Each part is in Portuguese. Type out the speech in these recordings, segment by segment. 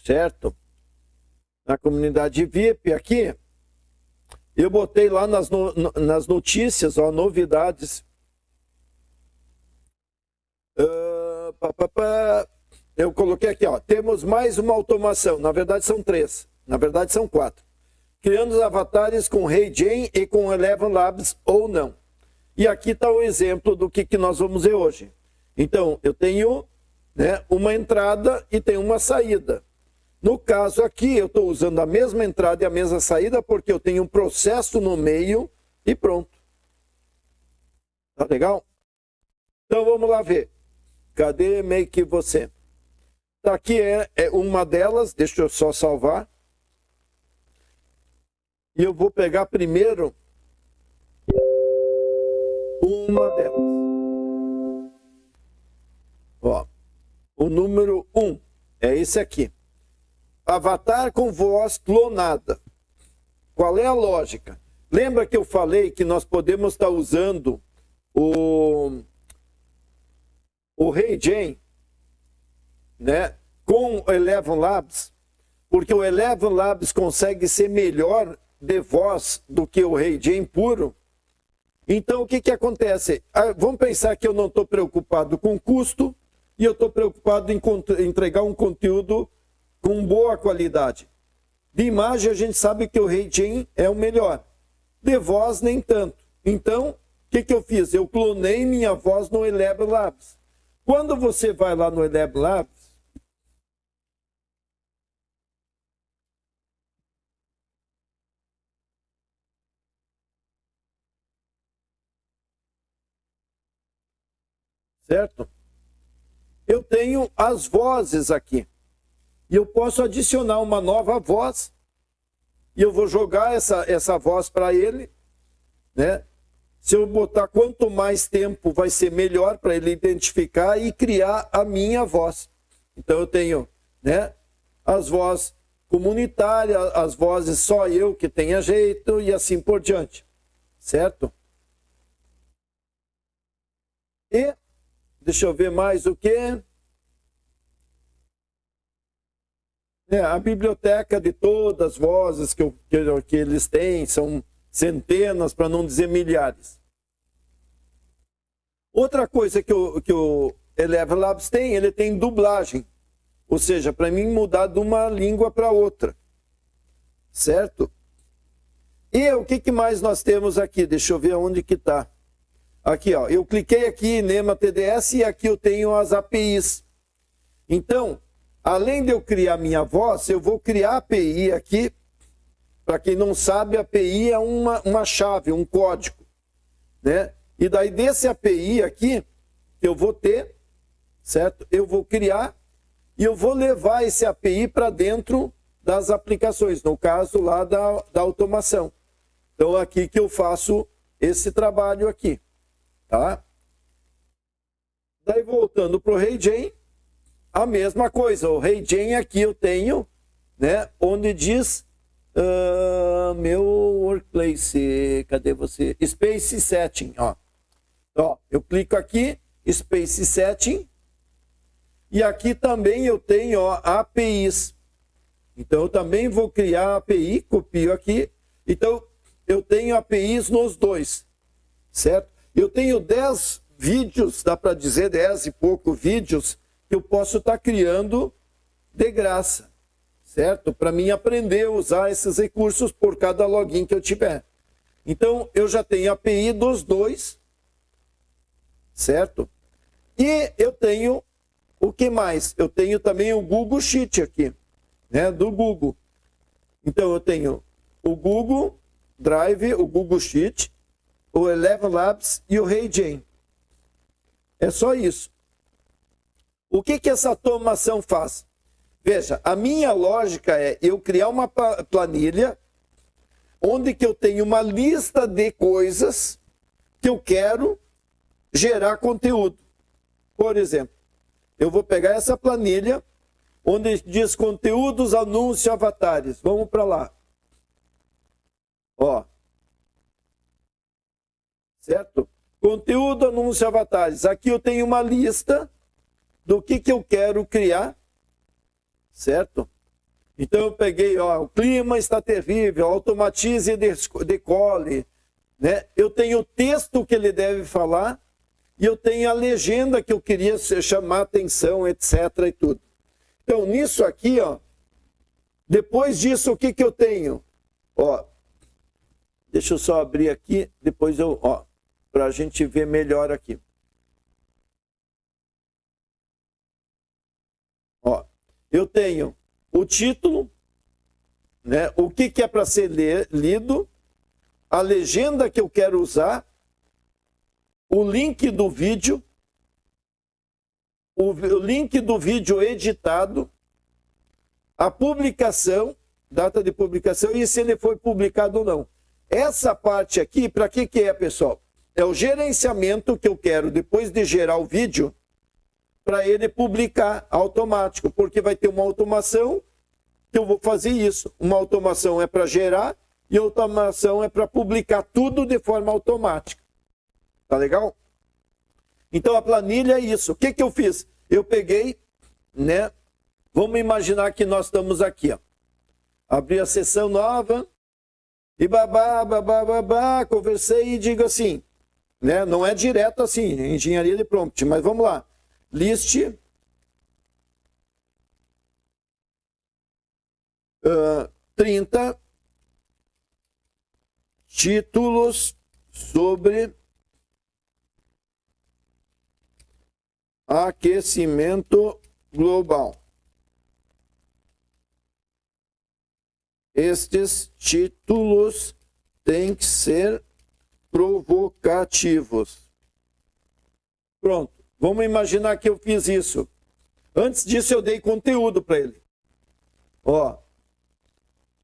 certo? Na comunidade VIP aqui, eu botei lá nas notícias, ó, novidades. Eu coloquei aqui, ó, temos mais uma automação. Na verdade são 3, na verdade são 4. Criando os avatares com HeyGen e com Eleven Labs ou não. E aqui está o exemplo do que nós vamos ver hoje. Então, eu tenho, né, uma entrada e tenho uma saída. No caso aqui, eu estou usando a mesma entrada e a mesma saída porque eu tenho um processo no meio e pronto. Tá legal? Então, vamos lá ver. Cadê Make Você? Tá aqui é uma delas, deixa eu só salvar. E eu vou pegar primeiro uma delas. Ó, o número 1 é esse aqui. Avatar com voz clonada. Qual é a lógica? Lembra que eu falei que nós podemos estar usando o HeyGen, né, com o Eleven Labs, porque o Eleven Labs consegue ser melhor de voz do que o HeyGen puro. Então, o que acontece? Vamos pensar que eu não estou preocupado com custo e eu estou preocupado em entregar um conteúdo com boa qualidade. De imagem, a gente sabe que o HeyGen é o melhor. De voz, nem tanto. Então, o que eu fiz? Eu clonei minha voz no Eleven Labs. Quando você vai lá no Eleven Labs, certo? Eu tenho as vozes aqui. E eu posso adicionar uma nova voz. E eu vou jogar essa voz para ele, né? Se eu botar quanto mais tempo vai ser melhor para ele identificar e criar a minha voz. Então eu tenho, né, as vozes comunitárias, as vozes só eu que tenha jeito e assim por diante. Certo? E deixa eu ver mais o que. A biblioteca de todas as vozes que eles têm, são centenas, para não dizer milhares. Outra coisa que o Eleven Labs tem, ele tem dublagem. Ou seja, para mim mudar de uma língua para outra. Certo? E o que mais nós temos aqui? Deixa eu ver onde que está. Aqui, ó, eu cliquei aqui em Nema TDS e aqui eu tenho as APIs. Então, além de eu criar minha voz, eu vou criar a API aqui. Para quem não sabe, a API é uma chave, um código, né? E daí desse API aqui, eu vou ter, certo? Eu vou criar e eu vou levar esse API para dentro das aplicações, no caso lá da automação. Então, aqui que eu faço esse trabalho aqui, tá? Daí, voltando para o HeyGen, a mesma coisa. O HeyGen aqui eu tenho, né, onde diz meu workplace, cadê você? Space Setting, ó. Ó, eu clico aqui, Space Setting, e aqui também eu tenho, ó, APIs. Então, eu também vou criar a API, copio aqui. Então, eu tenho APIs nos dois, certo? Eu tenho 10 vídeos, dá para dizer 10 e pouco vídeos, que eu posso estar criando de graça, certo? Para mim aprender a usar esses recursos por cada login que eu tiver. Então, eu já tenho a API dos dois, certo? E eu tenho, o que mais? Eu tenho também o Google Sheet aqui, né, do Google. Então, eu tenho o Google Drive, o Google Sheet, o Eleven Labs e o HeyGen. É só isso. O que essa automação faz? Veja, a minha lógica é eu criar uma planilha onde que eu tenho uma lista de coisas que eu quero gerar conteúdo. Por exemplo, eu vou pegar essa planilha onde diz conteúdos, anúncios, avatares. Vamos para lá. Ó. Certo? Conteúdo, anúncio, avatares. Aqui eu tenho uma lista do que eu quero criar. Certo? Então eu peguei, ó, o clima está terrível, automatize e decole, né? Eu tenho o texto que ele deve falar e eu tenho a legenda que eu queria chamar atenção, etc. e tudo. Então nisso aqui, ó, depois disso o que que eu tenho? Ó, deixa eu só abrir aqui, depois eu, ó, para a gente ver melhor aqui. Ó, eu tenho o título, né? O que que é para ser lido, a legenda que eu quero usar, o link do vídeo, o link do vídeo editado, a publicação, data de publicação e se ele foi publicado ou não. Essa parte aqui, para que que é, pessoal? É o gerenciamento que eu quero depois de gerar o vídeo para ele publicar automático, porque vai ter uma automação que eu vou fazer isso. Uma automação é para gerar e automação é para publicar tudo de forma automática. Tá legal? Então a planilha é isso. O que que eu fiz? Eu peguei, né? Vamos imaginar que nós estamos aqui, ó. Abri a sessão nova e conversei e digo assim, né? Não é direto assim, engenharia de prompt, mas vamos lá. List 30 títulos sobre aquecimento global. Estes títulos têm que ser provocativos. Pronto. Vamos imaginar que eu fiz isso. Antes disso eu dei conteúdo para ele. Ó.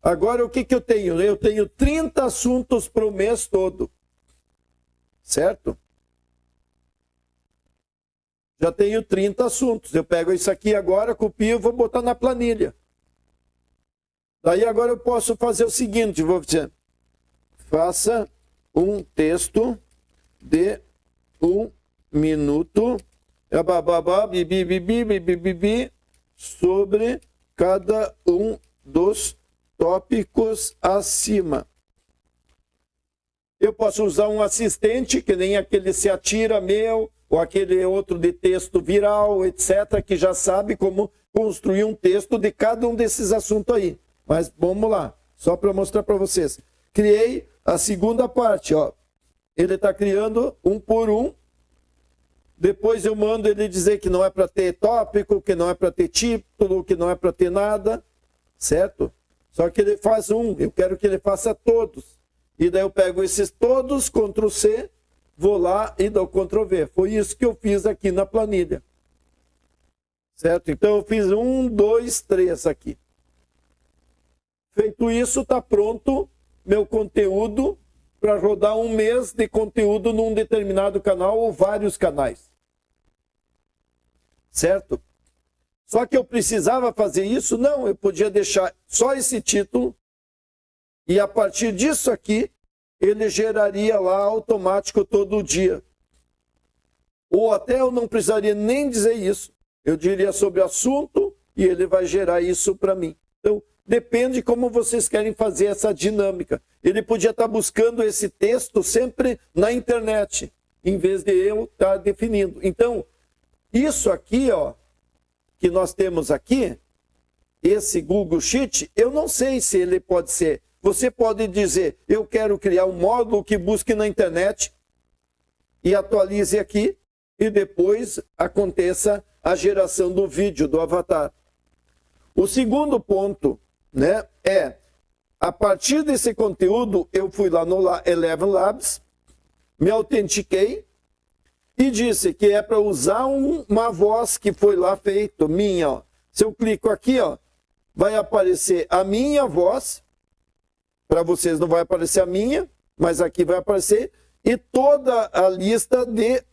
Agora o que que eu tenho? Eu tenho 30 assuntos para o mês todo. Certo? Já tenho 30 assuntos. Eu pego isso aqui agora, copio e vou botar na planilha. Daí agora eu posso fazer o seguinte, vou dizer, faça um texto de 1 minuto sobre cada um dos tópicos acima. Eu posso usar um assistente, que nem aquele Se Atira meu, ou aquele outro de texto viral, etc., que já sabe como construir um texto de cada um desses assuntos aí. Mas vamos lá, só para mostrar para vocês. Criei a segunda parte, ó. Ele está criando um por um. Depois eu mando ele dizer que não é para ter tópico, que não é para ter título, que não é para ter nada, certo? Só que ele faz um, eu quero que ele faça todos. E daí eu pego esses todos, Ctrl C, vou lá e dou Ctrl V. Foi isso que eu fiz aqui na planilha. Certo? Então eu fiz 1, 2, 3 aqui. Feito isso, está pronto meu conteúdo para rodar um mês de conteúdo num determinado canal ou vários canais. Certo? Só que eu precisava fazer isso? Não, eu podia deixar só esse título e a partir disso aqui, ele geraria lá automático todo dia. Ou até eu não precisaria nem dizer isso. Eu diria sobre o assunto e ele vai gerar isso para mim. Então, depende de como vocês querem fazer essa dinâmica. Ele podia estar buscando esse texto sempre na internet, em vez de eu estar definindo. Então, isso aqui, ó, que nós temos aqui, esse Google Sheet, eu não sei se ele pode ser. Você pode dizer, eu quero criar um módulo que busque na internet e atualize aqui, e depois aconteça a geração do vídeo, do avatar. O segundo ponto, né, é, a partir desse conteúdo, eu fui lá no Eleven Labs, me autentiquei e disse que é para usar uma voz que foi lá feito, minha. Ó. Se eu clico aqui, ó, vai aparecer a minha voz, para vocês não vai aparecer a minha, mas aqui vai aparecer, e toda a lista de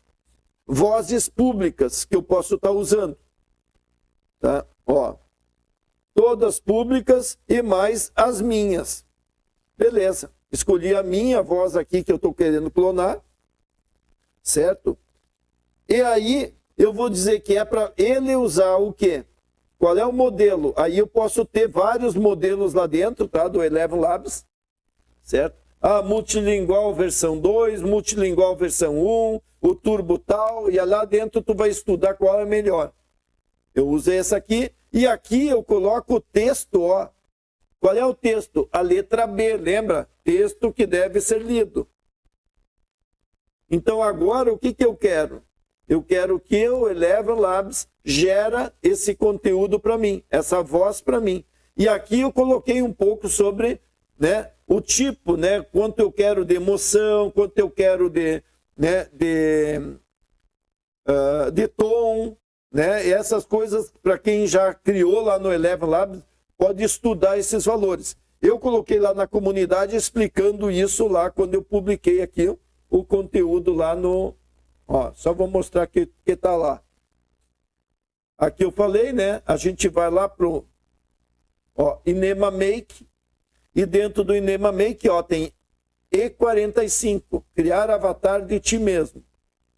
vozes públicas que eu posso estar usando. Tá? Ó. Todas públicas e mais as minhas. Beleza. Escolhi a minha voz aqui que eu estou querendo clonar. Certo? E aí eu vou dizer que é para ele usar o quê? Qual é o modelo? Aí eu posso ter vários modelos lá dentro, tá? Do Eleven Labs, certo? Ah, multilingual versão 2, multilingual versão 1, o turbo tal, e lá dentro tu vai estudar qual é melhor. Eu usei essa aqui, e aqui eu coloco o texto, ó. Qual é o texto? A letra B, lembra? Texto que deve ser lido. Então agora o que eu quero? Eu quero que o Eleven Labs gera esse conteúdo para mim, essa voz para mim. E aqui eu coloquei um pouco sobre, né, o tipo, né, quanto eu quero de emoção, quanto eu quero de tom, né, e essas coisas, para quem já criou lá no Eleven Labs, pode estudar esses valores. Eu coloquei lá na comunidade explicando isso lá quando eu publiquei aqui o conteúdo lá no... Ó, só vou mostrar que está lá. Aqui eu falei, né? A gente vai lá para o Inema Make. E dentro do Inema Make, ó, tem E45. Criar avatar de ti mesmo.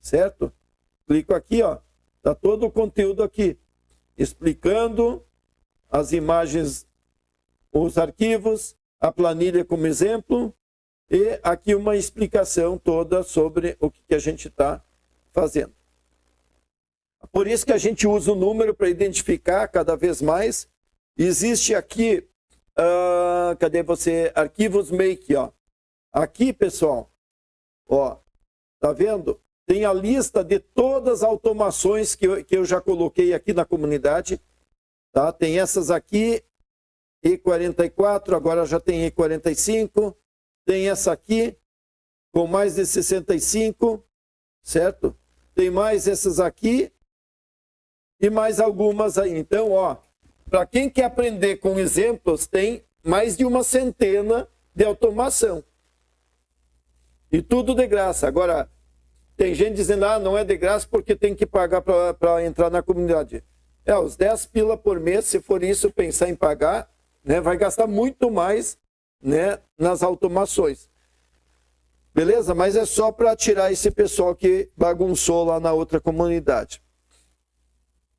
Certo? Clico aqui, ó. Está todo o conteúdo aqui. Explicando as imagens, os arquivos, a planilha como exemplo. E aqui uma explicação toda sobre o que a gente está fazendo. Por isso que a gente usa o número para identificar cada vez mais. Existe aqui, cadê você? Arquivos Make, ó. Aqui, pessoal, ó, tá vendo? Tem a lista de todas as automações que eu já coloquei aqui na comunidade, tá? Tem essas aqui, E44, agora já tem E45, tem essa aqui, com mais de 65, certo? Tem mais essas aqui e mais algumas aí. Então, ó, para quem quer aprender com exemplos, tem mais de uma centena de automação. E tudo de graça. Agora, tem gente dizendo, ah, não é de graça porque tem que pagar para entrar na comunidade. Os 10 pila por mês, se for isso, pensar em pagar, né, vai gastar muito mais, né, nas automações. Beleza? Mas é só para tirar esse pessoal que bagunçou lá na outra comunidade.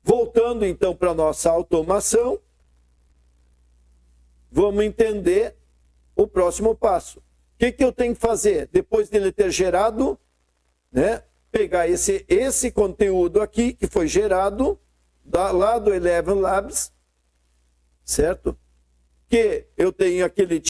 Voltando então para a nossa automação, vamos entender o próximo passo. O que eu tenho que fazer? Depois de ele ter gerado, né, pegar esse conteúdo aqui, que foi gerado lá do Eleven Labs, certo? Que eu tenho aquele